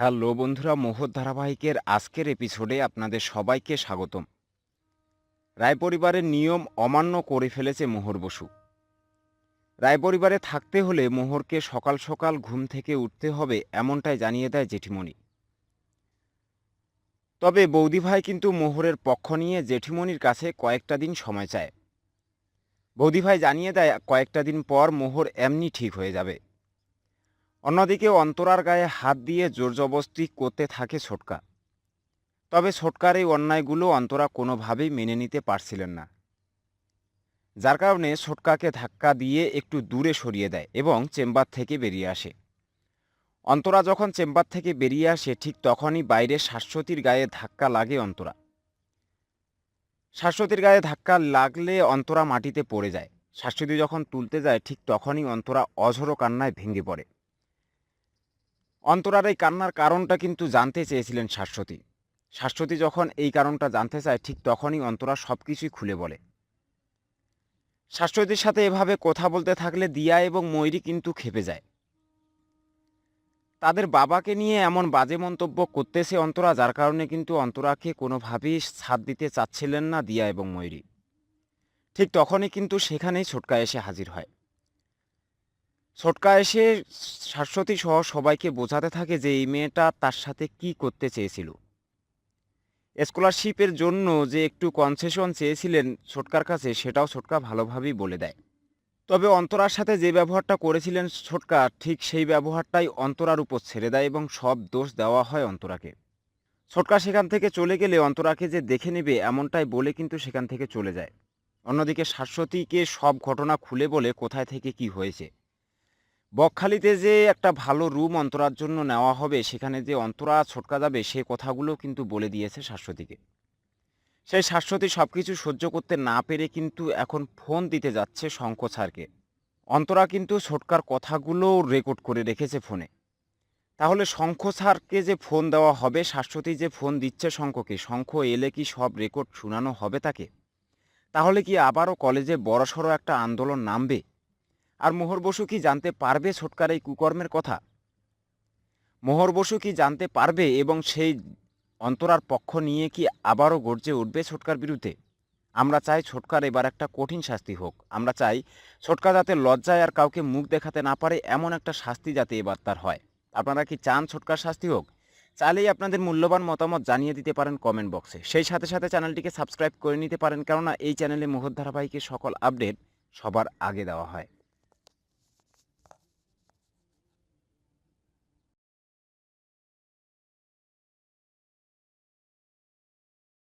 Hello বন্ধুরা, মোহর ধারাবাহিকের আজকের এপিসোডে আপনাদের সবাইকে স্বাগতম। রায় পরিবারের নিয়ম অমান্য করে ফেলেছে মোহর বসু। রায় পরিবারে থাকতে হলে মোহরকে সকাল সকাল ঘুম থেকে উঠতে হবে, এমনটাই জানিয়ে দেয় জেঠিমণি। তবে বৌদি ভাই কিন্তু মোহরের পক্ষ নিয়ে জেঠিমণির কাছে কয়েকটা দিন সময় চায়। বৌদি ভাই জানিয়ে দেয় কয়েকটা দিন পর মোহর এমনি ঠিক হয়ে যাবে। অন্যদিকে অন্তরার গায়ে হাত দিয়ে জোরজবস্তি করতে থাকে ছোটকা। তবে ছোটকার এই অন্যায়গুলো অন্তরা কোনোভাবেই মেনে নিতে পারছিলেন না, যার কারণে ছোটকাকে ধাক্কা দিয়ে একটু দূরে সরিয়ে দেয় এবং চেম্বার থেকে বেরিয়ে আসে। অন্তরা যখন চেম্বার থেকে বেরিয়ে আসে ঠিক তখনই বাইরে শাশ্বতীর গায়ে ধাক্কা লাগে অন্তরা। শাশ্বতীর গায়ে ধাক্কা লাগলে অন্তরা মাটিতে পড়ে যায়। শাশ্বতী যখন তুলতে যায় ঠিক তখনই অন্তরা অঝোরো কান্নায় ভেঙে পড়ে। অন্তরার এই কান্নার কারণটা কিন্তু জানতে চেয়েছিলেন শাশ্বতী। শাশ্বতী যখন এই কারণটা জানতে চায় ঠিক তখনই অন্তরা সবকিছুই খুলে বলে। শাশ্বতীর সাথে এভাবে কথা বলতে থাকলে দিয়া এবং ময়ূরী কিন্তু ক্ষেপে যায়। তাদের বাবাকে নিয়ে এমন বাজে মন্তব্য করতেছে অন্তরা, যার কারণে কিন্তু অন্তরাকে কোনোভাবেই ছাড় দিতে চাচ্ছিলেন না দিয়া এবং ময়ূরী। ঠিক তখনই কিন্তু সেখানেই ছোটকা এসে হাজির হয়। ছোটকা এসে শাশ্বতী সহ সবাইকে বোঝাতে থাকে যে এই মেয়েটা তার সাথে কি করতে চেয়েছিল। স্কলারশিপের জন্য যে একটু কনসেশন চেয়েছিলেন ছোটকার কাছে, সেটাও ছোটকা ভালোভাবেই বলে দেয়। তবে অন্তরার সাথে যে ব্যবহারটা করেছিলেন ছোটকা, ঠিক সেই ব্যবহারটাই অন্তরার উপর ছেড়ে দেয় এবং সব দোষ দেওয়া হয় অন্তরাকে। ছোটকা সেখান থেকে চলে গেলে অন্তরাকে যে দেখে নেবে এমনটাই বলে কিন্তু সেখান থেকে চলে যায়। অন্যদিকে শাশ্বতীকে সব ঘটনা খুলে বলে কোথায় থেকে কি হয়েছে। বকখালিতে যে একটা ভালো রুম অন্তরার জন্য নেওয়া হবে, সেখানে যে অন্তরা ছোটকা যাবে সে কথাগুলো কিন্তু বলে দিয়েছে শাশ্বতীকে। সেই শাশ্বতী সবকিছু সহ্য করতে না পেরে কিন্তু এখন ফোন দিতে যাচ্ছে শঙ্খ স্যারকে। অন্তরা কিন্তু ছোটকার কথাগুলো রেকর্ড করে রেখেছে ফোনে। তাহলে শঙ্খ স্যারকে যে ফোন দেওয়া হবে, শাশ্বতী যে ফোন দিচ্ছে শঙ্খকে, শঙ্খ এলে কি সব রেকর্ড শোনানো হবে তাকে? তাহলে কি আবারও কলেজে বড়সড় একটা আন্দোলন নামবে? আর মোহর বসু কি জানতে পারবে ছোটকার এই কুকর্মের কথা? মোহর বসু কি জানতে পারবে এবং সেই অন্তরার পক্ষ নিয়ে কি আবারও গর্জে উঠবে ছোটকার বিরুদ্ধে? আমরা চাই ছোটকার এবার একটা কঠিন শাস্তি হোক। আমরা চাই ছোটকা যাতে লজ্জায় আর কাউকে মুখ দেখাতে না পারে, এমন একটা শাস্তি যাতে এবার তার হয়। আপনারা কি চান ছোটকার শাস্তি হোক? চাইলেই আপনাদের মূল্যবান মতামত জানিয়ে দিতে পারেন কমেন্ট বক্সে। সেই সাথে সাথে চ্যানেলটিকে সাবস্ক্রাইব করে নিতে পারেন, কেননা এই চ্যানেলে মোহর ধারাবাহিকের সকল আপডেট সবার আগে দেওয়া হয়।